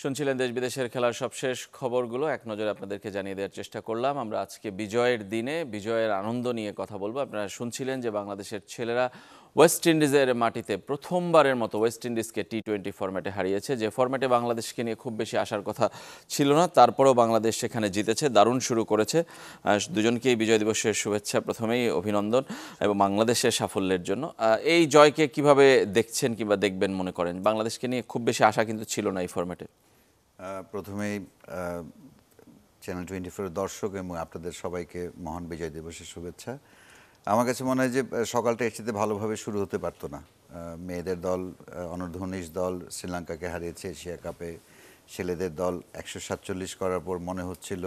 শুনছিলেন দেশ বিদেশের খেলার সবশেষ খবরগুলো এক নজরে আপনাদেরকে জানিয়ে দেওয়ার চেষ্টা করলাম। আমরা আজকে বিজয়ের দিনে বিজয়ের আনন্দ নিয়ে কথা বলবো। আপনারা শুনছিলেন যে বাংলাদেশের ছেলেরা ওয়েস্ট ইন্ডিজের মাটিতে প্রথমবারের মতো ওয়েস্ট ইন্ডিজকে টি-20 ফরম্যাটে হারিয়েছে, যে ফরম্যাটে বাংলাদেশকে নিয়ে খুব বেশি আসার কথা ছিল না। তারপরেও বাংলাদেশ সেখানে জিতেছে, দারুণ শুরু করেছে। দুজনকেই বিজয় দিবসের শুভেচ্ছা, প্রথমেই অভিনন্দন এবং বাংলাদেশের সাফল্যের জন্য। এই জয়কে কিভাবে দেখছেন কিংবা দেখবেন মনে করেন? বাংলাদেশকে নিয়ে খুব বেশি আশা কিন্তু ছিল না এই ফরম্যাটে। প্রথমেই চ্যানেল 24 দর্শক এবং আপনাদের সবাইকে মহান বিজয় দিবসের শুভেচ্ছা। আমার কাছে মনে হয় যে সকালটা এর সাথে ভালোভাবে শুরু হতে পারতো না। মেয়েদের দল অনূর্ধ্ব-19 দল শ্রীলঙ্কাকে হারিয়েছে এশিয়া কাপে। ছেলেদের দল 147 করার পর মনে হচ্ছিল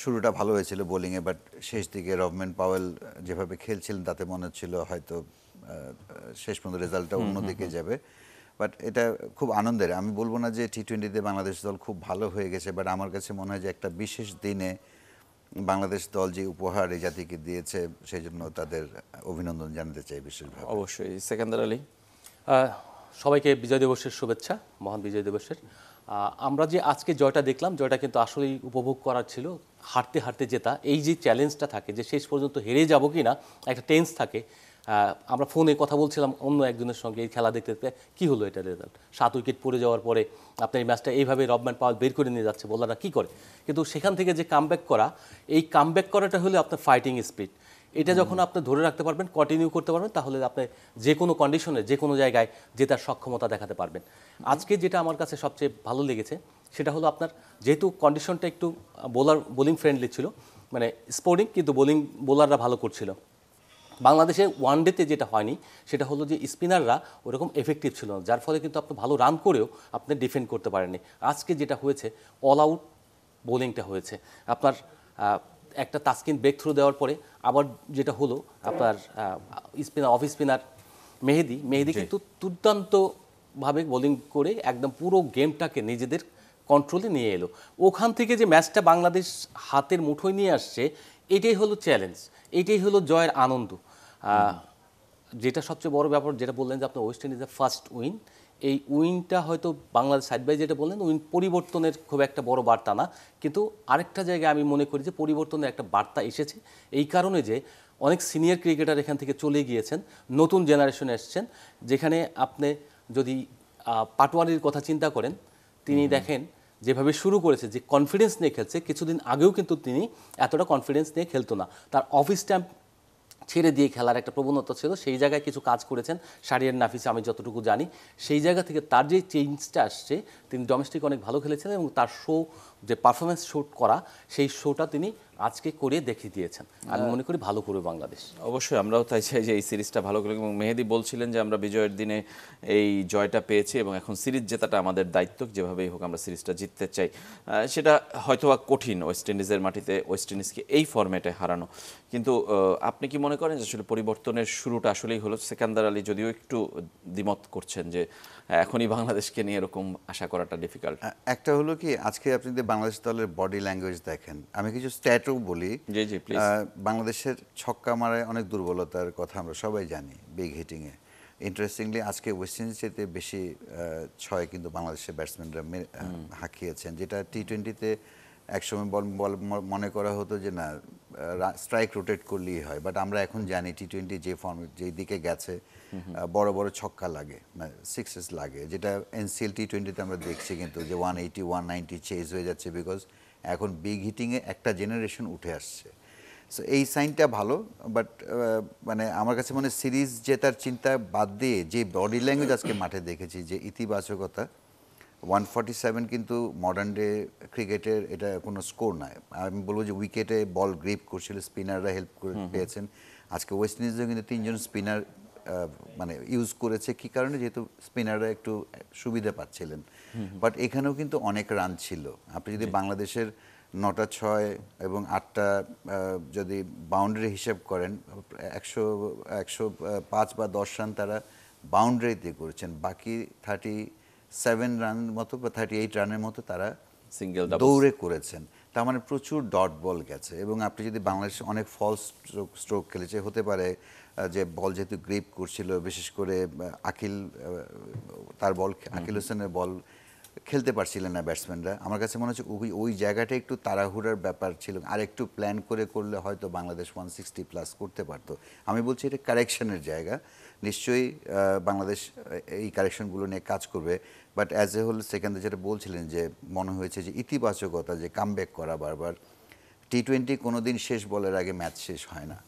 শুরুটা ভালো হয়েছিল বোলিংয়ে, বাট শেষ দিকে রবম্যান পাওয়েল যেভাবে খেলছিলেন তাতে মনে হচ্ছিল হয়তো শেষ পর্যন্ত রেজাল্টটা অন্যদিকে যাবে। বাট এটা খুব আনন্দের। আমি বলবো না যে টি-20তে বাংলাদেশ দল খুব ভালো হয়ে গেছে, বাট আমার কাছে মনে হয় যে একটা বিশেষ দিনে বাংলাদেশ দল যে উপহার এই জাতিকে দিয়েছে সেই জন্য তাদের অভিনন্দন জানাতে চাই বিশেষভাবে। অবশ্যই। সেকেন্দার আলী, সবাইকে বিজয় দিবসের শুভেচ্ছা, মহান বিজয় দিবসের। আমরা যে আজকে জয়টা দেখলাম, জয়টা কিন্তু আসলেই উপভোগ করার ছিল। হারতে হারতে জেতা, এই যে চ্যালেঞ্জটা থাকে যে শেষ পর্যন্ত হেরে যাব কি না, একটা টেন্স থাকে। আমরা ফোনে কথা বলছিলাম অন্য একজনের সঙ্গে এই খেলা দেখতে দেখতে, কী হলো এটা রেজাল্ট, 7 উইকেট পড়ে যাওয়ার পরে আপনার এই ম্যাচটা এইভাবে রবম্যান পাওয়েল বের করে নিয়ে যাচ্ছে, বোলাররা কী করে। কিন্তু সেখান থেকে যে কামব্যাক করা, এই কামব্যাক করাটা হলো আপনার ফাইটিং স্পিড। এটা যখন আপনি ধরে রাখতে পারবেন, কন্টিনিউ করতে পারবেন, তাহলে আপনি যে কোনো কন্ডিশনে যে কোনো জায়গায় জেতার সক্ষমতা দেখাতে পারবেন। আজকে যেটা আমার কাছে সবচেয়ে ভালো লেগেছে সেটা হলো আপনার, যেহেতু কন্ডিশনটা একটু বোলিং ফ্রেন্ডলি ছিল, মানে স্পোর্টিং, কিন্তু বোলাররা ভালো করছিল। বাংলাদেশে ওয়ানডেতে যেটা হয়নি সেটা হলো যে স্পিনাররা ওরকম এফেক্টিভ ছিল না, যার ফলে কিন্তু আপনি ভালো রান করেও আপনি ডিফেন্ড করতে পারেননি। আজকে যেটা হয়েছে, অল আউট বোলিংটা হয়েছে আপনার। একটা তাসকিন ব্রেক থ্রু দেওয়ার পরে আবার যেটা হলো আপনার অফ স্পিনার মেহেদি কিন্তু দুর্দান্তভাবে বোলিং করে একদম পুরো গেমটাকে নিজেদের কন্ট্রোলে নিয়ে এলো। ওখান থেকে যে ম্যাচটা বাংলাদেশ হাতের মুঠোয় নিয়ে আসছে, এটাই হলো চ্যালেঞ্জ, এটাই হলো জয়ের আনন্দ। যেটা সবচেয়ে বড় ব্যাপার, যেটা বললেন যে আপনার ওয়েস্ট ইন্ডিজের ফার্স্ট উইন, এই উইনটা হয়তো বাংলাদেশ সাইড বাই যেটা বললেন উইন পরিবর্তনের খুব একটা বড় বার্তা না, কিন্তু আরেকটা জায়গায় আমি মনে করি যে পরিবর্তনের একটা বার্তা এসেছে এই কারণে যে অনেক সিনিয়র ক্রিকেটার এখান থেকে চলে গিয়েছেন, নতুন জেনারেশনে এসছেন। যেখানে আপনি যদি পাটোয়ারির কথা চিন্তা করেন, তিনি দেখেন যেভাবে শুরু করেছে, যে কনফিডেন্স নিয়ে খেলছে, কিছুদিন আগেও কিন্তু তিনি এতটা কনফিডেন্স নিয়ে খেলতো না, তার অফিস স্ট্যাম্প ছেড়ে দিয়ে খেলার একটা প্রবণতা ছিল। সেই জায়গায় কিছু কাজ করেছেন শাহরিয়ার নাফিস, আমি যতটুকু জানি। সেই জায়গা থেকে তার যে চেঞ্জটা আসছে, তিনি ডোমেস্টিক অনেক ভালো খেলেছেন এবং তার যে পারফরমেন্স শো করা, সেই শোটা তিনি আজকে করে দেখিয়ে দিয়েছেন। আমি মনে করি ভালো করবে বাংলাদেশ। অবশ্যই আমরাও তাই চাই যে এই সিরিজটা ভালো করে। এবং মেহেদি বলছিলেন যে আমরা বিজয়ের দিনে এই জয়টা পেয়েছি এবং এখন সিরিজ জেতাটা আমাদের দায়িত্ব, যেভাবেই হোক আমরা সিরিজটা জিততে চাই। সেটা হয়তোবা কঠিন ওয়েস্ট ইন্ডিজের মাটিতে ওয়েস্ট ইন্ডিজকে এই ফরম্যাটে হারানো, কিন্তু আপনি কি মনে করেন যে আসলে পরিবর্তনের শুরুটা আসলেই হলো? সেকান্দার আলী যদিও একটু দ্বিমত করছেন যে এখনই বাংলাদেশকে নিয়ে এরকম আশা করাটা ডিফিকাল্ট। একটা হলো কি, আজকে আপনি যদি বাংলাদেশ দলের বডি ল্যাঙ্গুয়েজ দেখেন, আমি কিছু স্ট্যাটও বলি। জি জি প্লিজ। বাংলাদেশের ছক্কা মারায় অনেক দুর্বলতার কথা আমরা সবাই জানি, বিগ হিটিংয়ে। ইন্টারেস্টিংলি আজকে ওয়েস্ট ইন্ডিজের বেশি ছয় কিন্তু বাংলাদেশের ব্যাটসম্যানরা হাঁকিয়েছেন, যেটা টি-20তে একসময় মনে করা হতো যে না, স্ট্রাইক রোটেট করলেই হয়। বাট আমরা এখন জানি টি-20 যে ফর্মেট যেই দিকে গেছে, বড় বড় ছক্কা লাগে, মানে সিক্সেস লাগে, যেটা এনসিএল টি-20তে আমরা দেখছি কিন্তু যে 180 190 চেজ হয়ে যাচ্ছে, বিকজ এখন বিগ হিটিংয়ে একটা জেনারেশন উঠে আসছে। সো এই সাইনটা ভালো, বাট মানে আমার কাছে মনে হয় সিরিজ জেতার চিন্তা বাদ দিয়ে যে বডি ল্যাঙ্গুয়েজ আজকে মাঠে দেখেছি, যে ইতিবাচকতা, 147 কিন্তু মডার্ন ডে ক্রিকেটের এটা কোনো স্কোর নয়। আমি বলবো যে উইকেটে বল গ্রিপ করছিল, স্পিনাররা হেল্প করে পেয়েছেন। আজকে ওয়েস্ট ইন্ডিজেও কিন্তু 3জন স্পিনার মানে ইউজ করেছে, কি কারণে? যেহেতু স্পিনাররা একটু সুবিধা পাচ্ছিলেন। বাট এখানেও কিন্তু অনেক রান ছিল। আপনি যদি বাংলাদেশের 9টা 6 এবং 8টা যদি বাউন্ডারি হিসাব করেন, 105 বা 10 রান তারা বাউন্ডারিতে করেছেন, বাকি 37 রান মতো বা 38 রানের মতো তারা সিঙ্গেল দৌড়ে করেছেন। তার মানে প্রচুর ডট বল গেছে। এবং আপনি যদি বাংলাদেশে অনেক ফলস স্ট্রোক খেলেছে, হতে পারে যে বল যেহেতু গ্রিপ করছিল, বিশেষ করে আকিল, তার বল, আকিল হোসেনের বল খেলতে পারছিলেন না ব্যাটসম্যানরা। আমার কাছে মনে হচ্ছে ওই জায়গাটা একটু তাড়াহুড়ার ব্যাপার ছিল, আর একটু প্ল্যান করলে হয়তো বাংলাদেশ 160+ করতে পারতো। আমি বলছি এটা কারেকশনের জায়গা, নিশ্চয়ই বাংলাদেশ এই কারেকশনগুলো নিয়ে কাজ করবে। বাট অ্যাজ এ হোল সেখানে যেটা বলছিলেন যে মনে হয়েছে যে ইতিবাচকতা, যে কামব্যাক করা বারবার। টি-20 কোনোদিন শেষ বলের আগে ম্যাচ শেষ হয় না।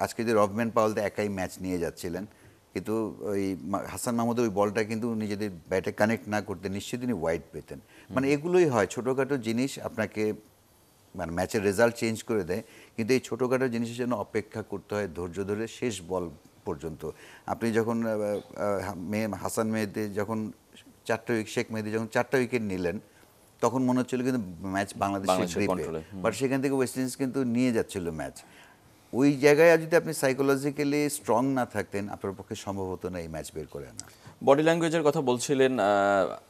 আজকে যে রবম্যান পাওয়েল একাই ম্যাচ নিয়ে যাচ্ছিলেন, কিন্তু ওই হাসান মাহমুদের ওই বলটা কিন্তু নিজেদের ব্যাটে কানেক্ট না করতে নিশ্চয়ই তিনি ওয়াইড পেতেন। মানে এগুলোই হয়, ছোটোখাটো জিনিস আপনাকে মানে ম্যাচের রেজাল্ট চেঞ্জ করে দেয়। কিন্তু এই ছোটোখাটো জিনিসের জন্য অপেক্ষা করতে হয় ধৈর্য ধরে শেষ বল পর্যন্ত। আপনি যখন হাসান মেহেদী যখন শেখ মেহেদী যখন 4টা উইকেট নিলেন, তখন মনে হচ্ছিল কিন্তু ম্যাচ বাংলাদেশের গ্রিপে, বাট সেখান থেকে ওয়েস্ট ইন্ডিজ কিন্তু নিয়ে যাচ্ছিল ম্যাচ। ওই জায়গায় যদি আপনি সাইকোলজিক্যালি স্ট্রং না থাকতেন, আপনার পক্ষে সম্ভব হতো না এই ম্যাচ বের করে আনা। বডি ল্যাঙ্গুয়েজের কথা বলছিলেন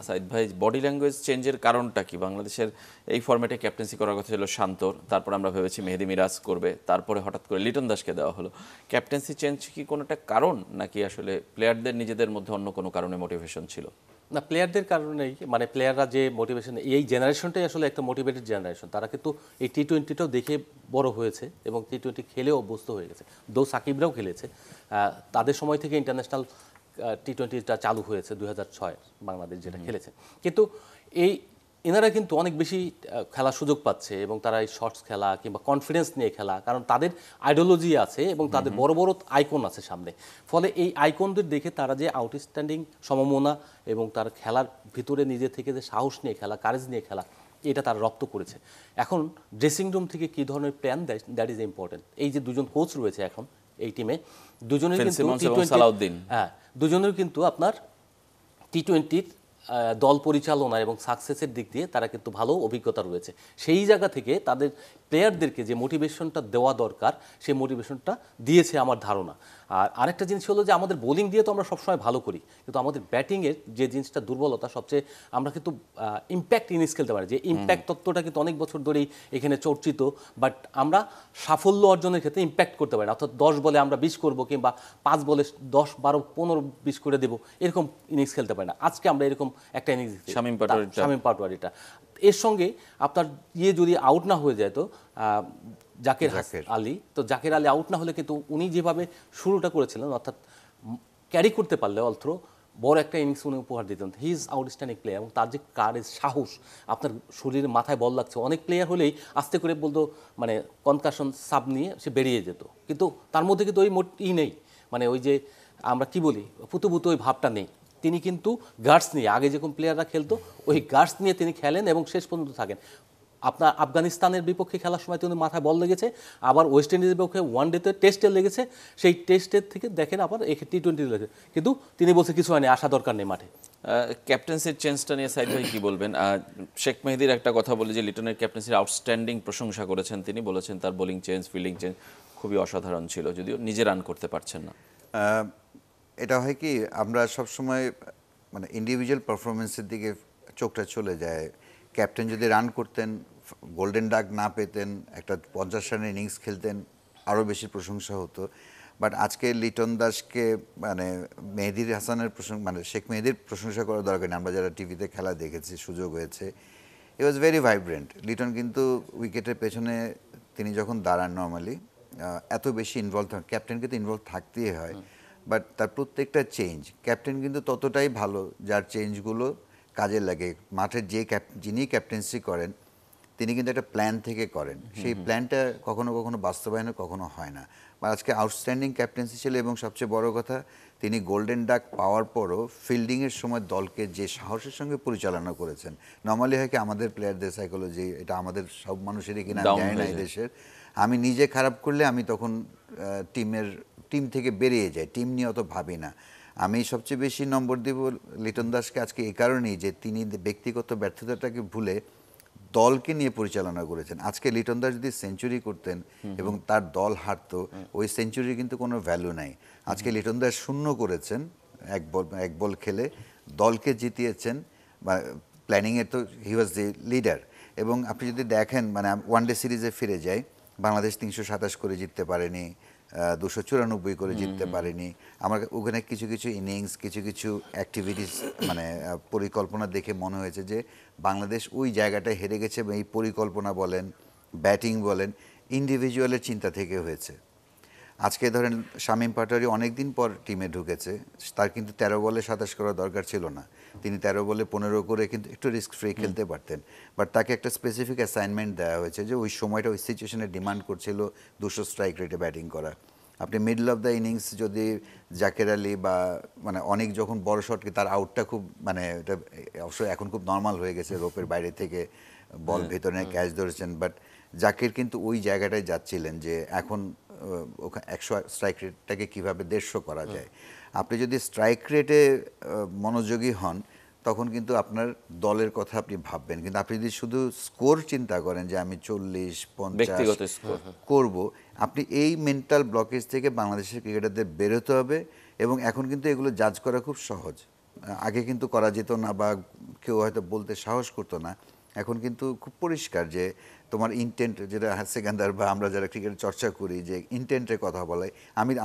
সাইদ ভাই, বডি ল্যাঙ্গুয়েজ চেঞ্জের কারণটা কি? বাংলাদেশের এই ফরম্যাটে ক্যাপ্টেন্সি করার কথা ছিল শান্তর, তারপর আমরা ভেবেছি মেহেদী মিরাজ করবে, তারপরে হঠাৎ করে লিটন দাসকে দেওয়া হলো। ক্যাপ্টেন্সি চেঞ্জ কি কোনোটা কারণ, নাকি আসলে প্লেয়ারদের নিজেদের মধ্যে অন্য কোনো কারণে মোটিভেশন ছিল? না, প্লেয়ারদের কারণেই, মানে প্লেয়াররা যে মোটিভেশন, এই জেনারেশনটাই আসলে একটা মোটিভেটেড জেনারেশন। তারা কিন্তু এই টি-20টাও দেখে বড় হয়েছে এবং টি-20 খেলেও অভ্যস্ত হয়ে গেছে। সাকিবরাও খেলেছে, তাদের সময় থেকে ইন্টারন্যাশনাল টি-20টা চালু হয়েছে 2006 বাংলাদেশ যেটা খেলেছে। কিন্তু এনারা কিন্তু অনেক বেশি খেলার সুযোগ পাচ্ছে এবং তারা এই শর্টস খেলা কিংবা কনফিডেন্স নিয়ে খেলা, কারণ তাদের আইডিওলজি আছে এবং তাদের বড় বড় আইকন আছে সামনে। ফলে এই আইকনদের দেখে তারা যে আউটস্ট্যান্ডিং সমমনা এবং তার খেলার ভিতরে নিজে থেকে যে সাহস নিয়ে খেলা, কারেজ নিয়ে খেলা, এটা তারা রপ্ত করেছে। এখন ড্রেসিং রুম থেকে কী ধরনের প্ল্যান দেয়, দ্যাট ইজ ইম্পর্টেন্ট। এই যে দুজন কোচ রয়েছে এখন এই টিমে, দুজনের কিন্তু দুজনের কিন্তু আপনার টি-20 দল পরিচালনা এবং সাকসেসের দিক দিয়ে তারা কিন্তু ভালো অভিজ্ঞতা রয়েছে। সেই জায়গা থেকে তাদের প্লেয়ারদেরকে যে মোটিভেশনটা দেওয়া দরকার, সেই মোটিভেশনটা দিয়েছে আমার ধারণা। আর আরেকটা জিনিস হলো যে আমাদের বোলিং দিয়ে তো আমরা সবসময় ভালো করি, কিন্তু আমাদের ব্যাটিংয়ের যে জিনিসটা দুর্বলতা সবচেয়ে, আমরা কিন্তু ইম্প্যাক্ট ইনিংস খেলতে পারি, যে ইম্প্যাক্ট তত্ত্বটা কিন্তু অনেক বছর ধরেই এখানে চর্চিত, বাট আমরা সাফল্য অর্জনের ক্ষেত্রে ইম্প্যাক্ট করতে পারি না। অর্থাৎ 10 বলে আমরা 20 করবো কিংবা 5 বলে 10, 12, 15, 20 করে দেবো, এরকম ইনিংস খেলতে পারি না। আজকে আমরা এরকম একটা ইনিংস, শামীম পাটোয়ারিটা, এর সঙ্গে আপনার যদি আউট না হয়ে যায় তো জাকের আলী, তো জাকের আলী আউট না হলে কিন্তু উনি যেভাবে শুরুটা করেছিলেন, অর্থাৎ ক্যারি করতে পারলে অল্থ্রো বড় একটা ইনিংস উনি উপহার দিতেন। হি ইজ আউটস্ট্যান্ডিং প্লেয়ার এবং তার যে কারেজ, সাহস, আপনার শরীরের মাথায় বল লাগছে, অনেক প্লেয়ার হলেই আস্তে করে বলতো মানে কনকাশন সাব নিয়ে সে বেরিয়ে যেত, কিন্তু তার মধ্যে কিন্তু ওই নেই, মানে ওই যে আমরা কি বলি পুতুপুতু ওই ভাবটা নেই। তিনি কিন্তু গার্ডস নিয়ে, আগে যেরকম প্লেয়াররা খেলতো ওই গার্ডস নিয়ে তিনি খেলেন এবং শেষ পর্যন্ত থাকেন। আপনার আফগানিস্তানের বিপক্ষে খেলার সময় তিনি মাথায় বল লেগেছে, আবার ওয়েস্ট ইন্ডিজের বিপক্ষে ওয়ানডেতে টেস্টে লেগেছে, সেই টেস্টের থেকে দেখেন আবার টি-20 লেগেছে, কিন্তু তিনি বলছে কিছু হয়নি, আসা দরকার নেই মাঠে। ক্যাপ্টেন্সির চেঞ্জটা নিয়ে সাইদ ভাই কী বলবেন? শেখ মেহেদীর একটা কথা বলি যে লিটনের ক্যাপ্টেন্সির আউটস্ট্যান্ডিং প্রশংসা করেছেন তিনি, বলেছেন তার বোলিং চেঞ্জ, ফিল্ডিং চেঞ্জ খুবই অসাধারণ ছিল, যদিও নিজে রান করতে পারছেন না। এটা হয় কি, আমরা সবসময় মানে ইন্ডিভিজুয়াল পারফরমেন্সের দিকে চোখটা চলে যায়। ক্যাপ্টেন যদি রান করতেন, গোল্ডেন ডাক না পেতেন, একটা 50 রানের ইনিংস খেলতেন, আরও বেশি প্রশংসা হতো। বাট আজকে লিটন দাসকে মানে মেহেদীর হাসানের মানে শেখ মেহেদীর প্রশংসা করার দরকার নেই। আমরা যারা টিভিতে খেলা দেখেছি, সুযোগ হয়েছে, ই ওয়াজ ভেরি ভাইব্রেন্ট। লিটন কিন্তু উইকেটের পেছনে তিনি যখন দাঁড়ান নর্মালি এত বেশি ইনভলভ থাকেন, ক্যাপ্টেনকে তো ইনভলভ থাকতেই হয়, বাট তার প্রত্যেকটা চেঞ্জ ক্যাপ্টেন কিন্তু ততটাই ভালো যার চেঞ্জগুলো কাজে লাগে। মাঠের যিনি ক্যাপ্টেন্সি করেন তিনি কিন্তু একটা প্ল্যান থেকে করেন, সেই প্ল্যানটা কখনো কখনো বাস্তবায়ন কখনো হয় না। বা আজকে আউটস্ট্যান্ডিং ক্যাপ্টেন্সি ছিল এবং সবচেয়ে বড় কথা, তিনি গোল্ডেন ডাক পাওয়ার পরও ফিল্ডিংয়ের সময় দলকে যে সাহসের সঙ্গে পরিচালনা করেছেন। নর্মালি হয় কি আমাদের প্লেয়ারদের সাইকোলজি, এটা আমাদের সব মানুষেরই কিনা জানি না এই দেশের, আমি নিজে খারাপ করলে আমি তখন টিম থেকে বেরিয়ে যাই, টিম নিয়ে অত ভাবি না। আমি সবচেয়ে বেশি নম্বর দিব লিটন দাসকে আজকে এই কারণেই যে তিনি ব্যক্তিগত ব্যর্থতাটাকে ভুলে দলকে নিয়ে পরিচালনা করেছেন। আজকে লিটন দাস যদি সেঞ্চুরি করতেন এবং তার দল হারতো, ওই সেঞ্চুরির কিন্তু কোনো ভ্যালু নাই। আজকে লিটন দাস 0 করেছেন এক বল খেলে, দলকে জিতিয়েছেন, বা প্ল্যানিংয়ের তো হি ওয়াজ দি লিডার। এবং আপনি যদি দেখেন মানে ওয়ানডে সিরিজে ফিরে যায়, বাংলাদেশ 327 করে জিততে পারেনি, 294 করে জিততে পারিনি। আমার ওখানে কিছু কিছু ইনিংস, কিছু কিছু অ্যাক্টিভিটিস মানে পরিকল্পনা দেখে মনে হয়েছে যে বাংলাদেশ ওই জায়গাটায় হেরে গেছে এবং এই পরিকল্পনা বলেন, ব্যাটিং বলেন, ইন্ডিভিজুয়ালের চিন্তা থেকে হয়েছে। আজকে ধরেন শামীম পাটোয়ারি অনেক দিন পর টিমে ঢুকেছে, তার কিন্তু 13 বলে 27 করা দরকার ছিল না, তিনি 13 বলে 15 করে কিন্তু একটু রিস্ক ফ্রি খেলতে পারতেন। বাট তাকে একটা স্পেসিফিক অ্যাসাইনমেন্ট দেওয়া হয়েছে যে ওই সময়টা ওই সিচুয়েশনে ডিমান্ড করছিল 200 স্ট্রাইক রেটে ব্যাটিং করা। আপনি মিডল অফ দ্য ইনিংস যদি জাকের আলী বা মানে অনেক যখন বড় শট, তার আউটটা খুব মানে এটা অবশ্যই এখন খুব নর্মাল হয়ে গেছে, রোপের বাইরে থেকে বল ভেতরে ক্যাচ ধরেছেন, বাট জাকির কিন্তু ওই জায়গাটায় যাচ্ছিলেন যে এখন ওখানে 100 স্ট্রাইক রেটটাকে কীভাবে 150 করা যায়। আপনি যদি স্ট্রাইক রেটে মনোযোগী হন তখন কিন্তু আপনার দলের কথা আপনি ভাববেন, কিন্তু আপনি যদি শুধু স্কোর চিন্তা করেন যে আমি 40-50 করব, আপনি এই মেন্টাল ব্লকেজ থেকে বাংলাদেশের ক্রিকেটারদের বেরোতে হবে। এবং এখন কিন্তু এগুলো জাজ করা খুব সহজ, আগে কিন্তু করা যেত না বা কেউ হয়তো বলতে সাহস করতো না। এখন কিন্তু খুব পরিষ্কার যে তোমার ইন্টেন্ট, যেটা সেকেন্দার বা আমরা যারা ক্রিকেট চর্চা করি যে ইন্টেন্টের কথা বলে,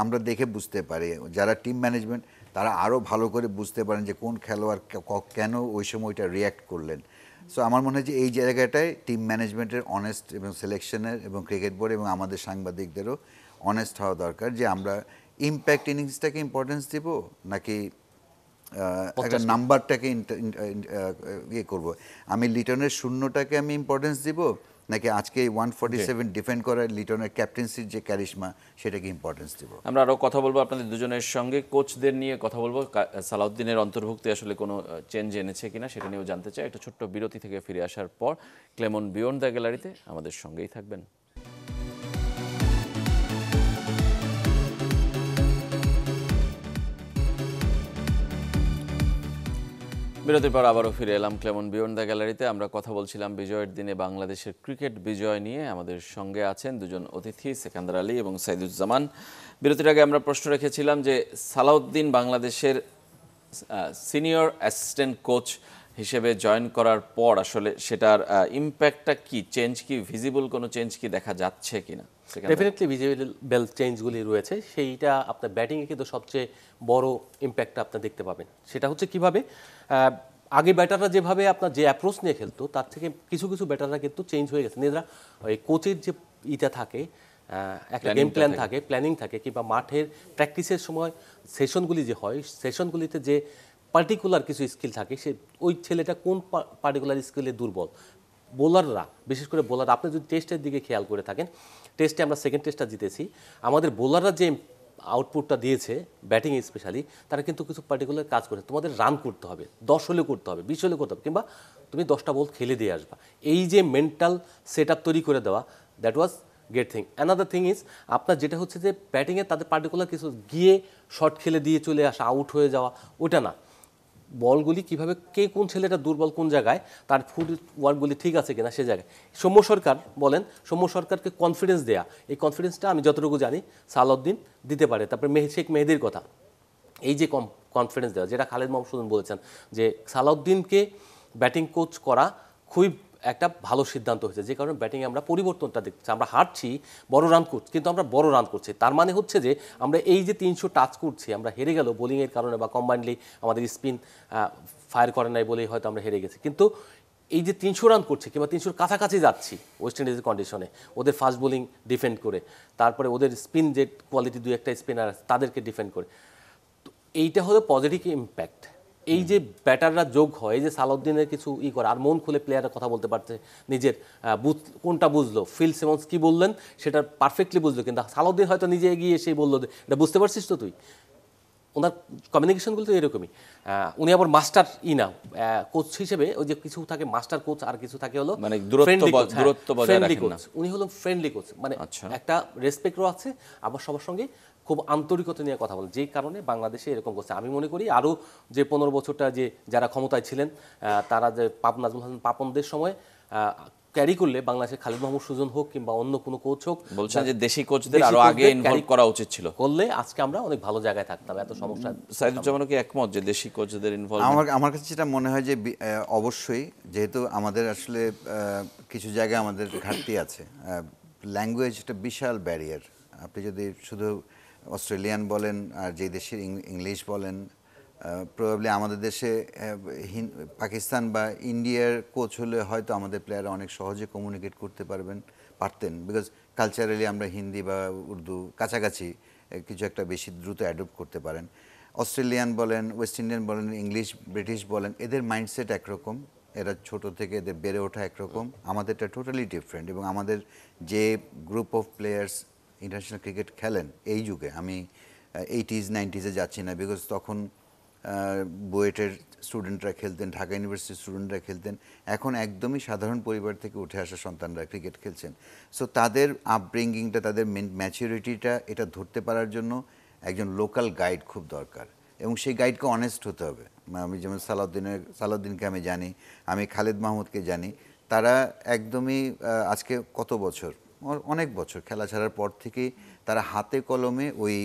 আমরা দেখে বুঝতে পারি, যারা টিম ম্যানেজমেন্ট তারা আরও ভালো করে বুঝতে পারেন যে কোন খেলোয়াড় কেন ওই সময়টা রিয়্যাক্ট করলেন। সো আমার মনে হয় যে এই জায়গাটায় টিম ম্যানেজমেন্টের অনেস্ট এবং সিলেকশনের এবং ক্রিকেট বোর্ড এবং আমাদের সাংবাদিকদেরও অনেস্ট হওয়া দরকার যে আমরা ইম্প্যাক্ট ইনিংসটাকে ইম্পর্টেন্স দিব নাকি একটা নাম্বারটাকে ইয়ে করবো। আমি লিটনের শূন্যটাকে আমি ইম্পর্টেন্স দিব নাকি আজকে 147 ডিফেন্ড করার লিটনের ক্যাপ্টেন্সির যে ক্যারিশমা সেটাকে ইম্পর্টেন্স দিব। আমরা আরও কথা বলবো আপনাদের দুজনের সঙ্গে, কোচদের নিয়ে কথা বলবো, সালাউদ্দিনের অন্তর্ভুক্তি আসলে কোনো চেঞ্জ এনেছে কিনা সেটা নিয়েও জানতে চাই। একটা ছোট্ট বিরতি থেকে ফিরে আসার পর ক্লেমন বিয়ন্ড দ্য গ্যালারিতে আমাদের সঙ্গেই থাকবেন। বিরতির পর আবারও ফিরে এলাম ক্লেমন বিয়ন্ড দ্য গ্যালারিতে। আমরা কথা বলছিলাম বিজয়ের দিনে বাংলাদেশের ক্রিকেট বিজয় নিয়ে। আমাদের সঙ্গে আছেন দুজন অতিথি, সেকান্দার আলী এবং সাইদুজ্জামান। বিরতির আগে আমরা প্রশ্ন রেখেছিলাম যে সালাউদ্দিন বাংলাদেশের সিনিয়র অ্যাসিস্ট্যান্ট কোচ হিসেবে জয়েন করার পর আসলে সেটার ইম্প্যাক্টটা কি, চেঞ্জ কি, ভিজিবল কোনো চেঞ্জ কি দেখা যাচ্ছে কিনা? ডেফিনেটলি ভিজিবল চেঞ্জগুলি রয়েছে। সেইটা আপনার ব্যাটিংয়ে কিন্তু সবচেয়ে বড় ইম্প্যাক্টটা আপনার দেখতে পাবেন। সেটা হচ্ছে কিভাবে আগে ব্যাটাররা যেভাবে আপনার যে অ্যাপ্রোচ নিয়ে খেলতো তার থেকে কিছু কিছু ব্যাটাররা কিন্তু চেঞ্জ হয়ে গেছে। নিজেরা ওই কোচের যে ইটা থাকে, একটা গেম প্ল্যান থাকে, প্ল্যানিং থাকে, কিংবা মাঠের প্র্যাকটিসের সময় সেশনগুলি যে হয়, সেশনগুলিতে যে পার্টিকুলার কিছু স্কিল থাকে, সে ওই ছেলেটা কোন পার্টিকুলার স্কিলে দুর্বল। বোলাররা, বিশেষ করে বোলার, আপনি যদি টেস্টের দিকে খেয়াল করে থাকেন, টেস্টে আমরা সেকেন্ড টেস্টটা জিতেছি, আমাদের বোলাররা যে আউটপুটটা দিয়েছে ব্যাটিং স্পেশালি, তারা কিন্তু কিছু পার্টিকুলার কাজ করে। তোমাদের রান করতে হবে, 10 হলে করতে হবে, 20 হলে করতে হবে, কিংবা তুমি 10টা বল খেলে দিয়ে আসবা। এই যে মেন্টাল সেট আপ তৈরি করে দেওয়া, that was great thing. Another thing is আপনার যেটা হচ্ছে যে ব্যাটিংয়ে তাদের পার্টিকুলার কিছু গিয়ে শট খেলে দিয়ে চলে আসা, আউট হয়ে যাওয়া, ওটা না। বলগুলি কীভাবে, কে কোন ছেলেটা দুর্বল কোন জায়গায়, তার ফুড ওয়ার্কগুলি ঠিক আছে কিনা সে জায়গায়। সৌম্য সরকার বলেন, সৌম্য সরকারকে কনফিডেন্স দেয়া, এই কনফিডেন্সটা আমি যতটুকু জানি সালাউদ্দিন দিতে পারে। তারপরে শেখ মেহেদির কথা, এই যে কনফিডেন্স দেওয়া, যেটা খালেদ মাহমুদ বলেছেন যে সালাউদ্দিনকে ব্যাটিং কোচ করা খুবই একটা ভালো সিদ্ধান্ত হয়েছে, যে কারণে ব্যাটিংয়ে আমরা পরিবর্তনটা দেখছি। আমরা হারছি, বড় রান করছি, কিন্তু আমরা বড় রান করছি। তার মানে হচ্ছে যে আমরা এই যে 300 টাচ করছি, আমরা হেরে গেল বোলিংয়ের কারণে বা কম্বাইন্ডলি আমাদের স্পিন ফায়ার করে নাই বলেই হয়তো আমরা হেরে গেছি। কিন্তু এই যে 300 রান করছি কিংবা 300-র কাছাকাছি যাচ্ছি ওয়েস্ট ইন্ডিজের কন্ডিশনে, ওদের ফাস্ট বোলিং ডিফেন্ড করে, তারপরে ওদের স্পিন যে কোয়ালিটি, দু একটা স্পিনার আছে তাদেরকে ডিফেন্ড করে, তো এইটা হলো পজিটিভ ইম্প্যাক্ট। এই যে ব্যাটাররা যোগ হয়, এই যে সালাউদ্দিনের কিছু করে, আর মন খুলে প্লেয়ারের কথা বলতে পারছে, নিজের কোনটা বুঝলো, ফিল সিমন্স কি বললেন সেটা পারফেক্টলি বুঝলো, কিন্তু সালাউদ্দিন হয়তো নিজে এগিয়ে এসেই বললো এটা বুঝতে পারছিস তো তুই। ওনার কমিউনিকেশনগুলো তো এরকমই। উনি আবার মাস্টার না কোচ হিসেবে, ওই যে কিছু থাকে মাস্টার কোচ আর কিছু থাকে হলো মানে দূরত্ব বজায় রাখেন না। উনি হলো ফ্রেন্ডলি কোচ, মানে একটা রেসপেক্টও আছে, আবার সবার সঙ্গে খুব আন্তরিকতা নিয়ে কথা বলেন, যেই কারণে বাংলাদেশে এরকম করছে। আমি মনে করি আরও যে 15 বছরটা যে যারা ক্ষমতায় ছিলেন, তারা যে নাজমুল হাসান পাপনদের সময় ক্যারি করলে বাংলাদেশের খালিদ মাহমুদ সুজন হোক কিংবা অন্য কোনো কোচ হোক, বলছেন যে দেশি কোচদের আরো আগে ইনভলভ করা উচিত ছিল, করলে আজকে আমরা অনেক ভালো জায়গায় থাকতাম। এত সমস্যা। সাইদুজ্জামানও কি একমত যে দেশি কোচদের ইনভলভ? আমার কাছে যেটা মনে হয় যে অবশ্যই, যেহেতু আমাদের আসলে কিছু জায়গায় আমাদের ঘাটতি আছে, ল্যাঙ্গুয়েজ একটা বিশাল ব্যারিয়ার আপনি যদি শুধু অস্ট্রেলিয়ান বলেন আর যে দেশের ইংলিশ বলেন, প্রবাবলি আমাদের দেশে পাকিস্তান বা ইন্ডিয়ার কোচ হলে হয়তো আমাদের প্লেয়াররা অনেক সহজে কমিউনিকেট করতে পারতেন, বিকজ কালচারালি আমরা হিন্দি বা উর্দু কাছাকাছি, কিছু একটা বেশি দ্রুত অ্যাডপ্ট করতে পারেন। অস্ট্রেলিয়ান বলেন, ওয়েস্ট ইন্ডিয়ান বলেন, ইংলিশ ব্রিটিশ বলেন, এদের মাইন্ডসেট একরকম, এরা ছোট থেকে এদের বেড়ে ওঠা একরকম, আমাদেরটা টোটালি ডিফারেন্ট। এবং আমাদের যে group of players international cricket খেলেন এই যুগে, আমি 80s 90s যাচ্ছি না, বিকজ তখন বুয়েটের স্টুডেন্টরা খেলতেন, ঢাকা ইউনিভার্সিটির স্টুডেন্টরা খেলতেন, এখন একদমই সাধারণ পরিবার থেকে উঠে আসা সন্তানরা ক্রিকেট খেলছেন। সো তাদের আপব্রিঙ্গিংটা, তাদের ম্যাচুরিটিটা, এটা ধরতে পারার জন্য একজন লোকাল গাইড খুব দরকার, এবং সেই গাইডকে অনেস্ট হতে হবে। আমি যেমন সালাউদ্দিনকে আমি জানি, আমি খালেদ মাহমুদকে জানি, তারা একদমই আজকে কত বছর, অনেক বছর খেলা ছাড়ার পর থেকেই তারা হাতে কলমে ওই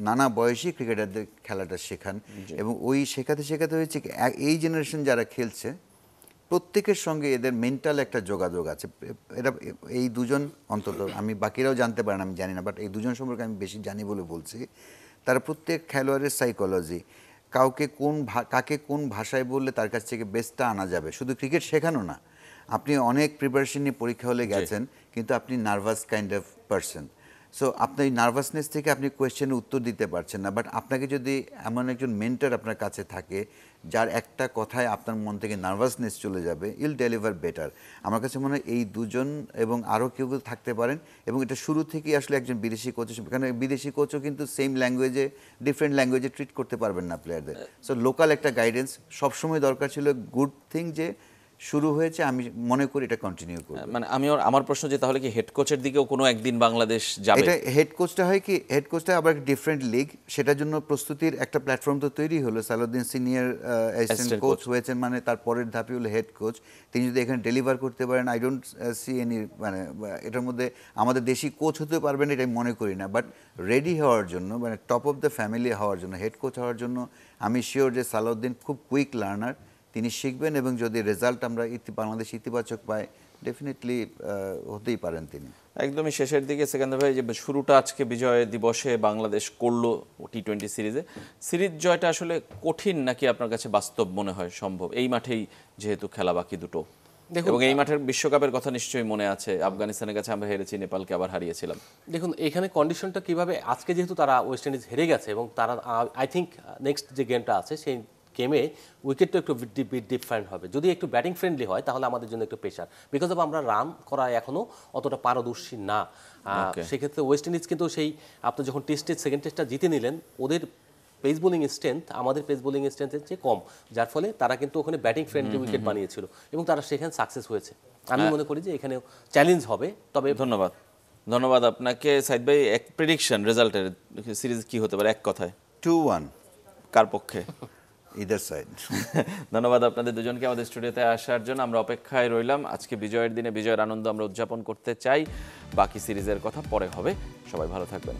নানা বয়সী ক্রিকেটারদের খেলাটা শেখান, এবং ওই শেখাতে শেখাতে হয়েছে কি, এই জেনারেশন যারা খেলছে প্রত্যেকের সঙ্গে এদের মেন্টাল একটা যোগাযোগ আছে। এরা এই দুজন অন্তত, আমি বাকিরাও জানতে পারেন আমি জানি না, বাট এই দুজন সম্পর্কে আমি বেশি জানি বলে বলছি। তারা প্রত্যেক খেলোয়াড়ের সাইকোলজি, কাকে কোন ভাষায় বললে তার কাছ থেকে বেস্টটা আনা যাবে, শুধু ক্রিকেট শেখানো না, আপনি অনেক প্রিপারেশন নিয়ে পরীক্ষা হলে গেছেন, কিন্তু আপনি nervous kind of person. So আপনার এই নার্ভাসনেস থেকে আপনি কোয়েশ্চেনের উত্তর দিতে পারছেন না, বাট আপনাকে যদি এমন একজন মেন্টর আপনার কাছে থাকে যার একটা কথায় আপনার মন থেকে নার্ভাসনেস চলে যাবে, ইল ডেলিভার বেটার। আমার কাছে মনে হয় এই দুজন এবং আরও কেউ কেউ থাকতে পারেন, এবং এটা শুরু থেকেই আসলে একজন বিদেশি কোচ, কারণ বিদেশি কোচও কিন্তু সেম ল্যাঙ্গুয়েজে, ডিফারেন্ট ল্যাঙ্গুয়েজে ট্রিট করতে পারবেন না প্লেয়ারদের। সো লোকাল একটা গাইডেন্স সবসময় দরকার ছিল। গুড থিং যে শুরু হয়েছে, আমি মনে করি এটা কন্টিনিউ করব। মানে আমার প্রশ্ন যে তাহলে কি হেড কোচের দিকেও কোনো একদিন বাংলাদেশ যাবে? এটা হেড কোচটা হয় কি, হেড কোচটা আবার ডিফারেন্ট লিগ, সেটার জন্য প্রস্তুতির একটা প্ল্যাটফর্ম তো তৈরি হলো। সালাউদ্দিন সিনিয়র অ্যাসিস্ট্যান্ট কোচ হয়েছেন, মানে তার পরের ধাপই হলো হেড কোচ। তিনি যদি এখানে ডেলিভার করতে পারেন, আই ডোন্ট সি এনি, মানে এটার মধ্যে আমাদের দেশি কোচ হতে পারবেন এটা আমি মনে করি না, বাট রেডি হওয়ার জন্য, মানে টপ অফ দ্য ফ্যামিলি হওয়ার জন্য, হেড কোচ হওয়ার জন্য আমি শিওর যে সালাউদ্দিন খুব কুইক লার্নার, তিনি শিখবেন, এবং যদি রেজাল্ট আমরা বাংলাদেশ ইতিবাচক পাই, ডেফিনেটলি হতেই পারেন তিনি। একদমই শেষের দিকে সেকেন্দার ভাই, যে শুরুটা আজকে বিজয় দিবসে বাংলাদেশ করলো টি-20 সিরিজে, সিরিজ জয়টা আসলে কঠিন নাকি আপনার কাছে বাস্তব মনে হয় সম্ভব? এই মাঠেই যেহেতু খেলা বাকি দুটো, এবং এই মাঠের বিশ্বকাপের কথা নিশ্চয়ই মনে আছে, আফগানিস্তানের কাছে আমরা হেরেছি, নেপালকে আবার হারিয়েছিলাম। দেখুন এখানে কন্ডিশনটা কিভাবে, আজকে যেহেতু তারা ওয়েস্ট ইন্ডিজ হেরে গেছে, এবং তারা আই থিঙ্ক নেক্সট যে গেমটা আছে সেই গেমে উইকেটটা একটু ডিফারেন্ট হবে। যদি একটু ব্যাটিং ফ্রেন্ডলি হয় তাহলে আমাদের জন্য একটু প্রেশার, বিকজ অফ আমরা রান করা এখনও অতটা পারদর্শী না। সেক্ষেত্রে ওয়েস্ট ইন্ডিজ কিন্তু সেই আপনি যখন সেকেন্ড টেস্টটা জিতে নিলেন, ওদের পেস বোলিং স্ট্রেংথ আমাদের পেস বোলিং স্ট্রেংথের চেয়ে কম, যার ফলে তারা কিন্তু ওখানে ব্যাটিং ফ্রেন্ডলি উইকেট বানিয়েছিল, এবং তারা সেখানে সাকসেস হয়েছে। আমি মনে করি যে এখানেও চ্যালেঞ্জ হবে। তবে ধন্যবাদ আপনাকে সাইদ ভাই। এক প্রেডিকশন রেজাল্টের, সিরিজ কি হতে পারে এক কথায়? 2-1 কার পক্ষে? Either side. ধন্যবাদ আপনাদের দুজনকে আমাদের স্টুডিওতে আসার জন্য। আমরা অপেক্ষায় রইলাম। আজকে বিজয়ের দিনে বিজয়ের আনন্দ আমরা উদযাপন করতে চাই। বাকি সিরিজের কথা পরে হবে। সবাই ভালো থাকবেন।